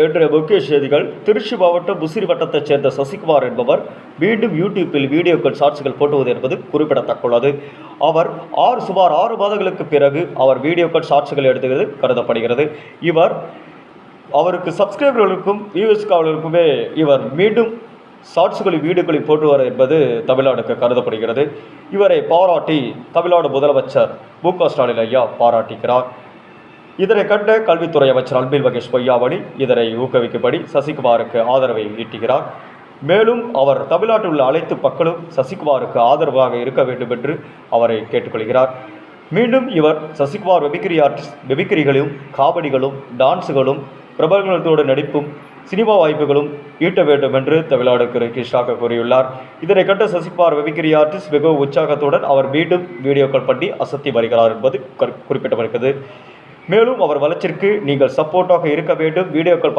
இன்றைய முக்கிய செய்திகள். திருச்சி மாவட்டம் முசிறி வட்டத்தைச் சேர்ந்த சசிகுமார் என்பவர் மீண்டும் யூடியூப்பில் வீடியோக்கள் ஷார்ட்ஸ்கள் போட்டுவது என்பது குறிப்பிடத்தக்கது. அவர் சுமார் 6 மாதங்களுக்கு பிறகு அவர் வீடியோக்கள் ஷார்ட்ஸ்கள் எடுத்துவது கருதப்படுகிறது. அவருக்கு சப்ஸ்கிரைபர்களுக்கும் வியூவர்ஸ்களுக்குமே இவர் மீண்டும் ஷார்ட்ஸ்களில் வீடியோக்களை போட்டுவார் என்பது தமிழ்நாடுக்கு கருதப்படுகிறது. இவரை பாராட்டி தமிழ்நாடு முதலமைச்சர் மு.க.ஸ்டாலின் ஐயா பாராட்டுகிறார். இதனை கண்ட கல்வித்துறை அமைச்சர் அன்பில் மகேஷ் பொய்யாமொழி இதனை ஊக்குவிக்கும்படி சசிகுமாருக்கு ஆதரவை ஈட்டுகிறார். மேலும் அவர் தமிழ்நாட்டில் உள்ள அனைத்து மக்களும் சசிகுமாருக்கு ஆதரவாக இருக்க வேண்டும் என்று அவரை கேட்டுக்கொள்கிறார். மீண்டும் இவர் சசிகுமார் வெபிக்கிரிகளும் காமெடிகளும் டான்ஸுகளும் பிரபலங்களோடு நடிப்பும் சினிமா வாய்ப்புகளும் ஈட்ட வேண்டும் என்று தமிழ்நாடு கிருஷ்ணாக கூறியுள்ளார். இதனை கண்ட சசிகுமார் வெபிக்கிரி ஆர்டிஸ்ட் மிகவும் உற்சாகத்துடன் அவர் மீண்டும் வீடியோக்கள் பண்ணி அசத்தி வருகிறார் என்பது குறிப்பிடப்படுகிறது. மேலும் அவர் வளர்ச்சிக்கு நீங்கள் சப்போர்ட்டாக இருக்க வேண்டும். வீடியோக்கள்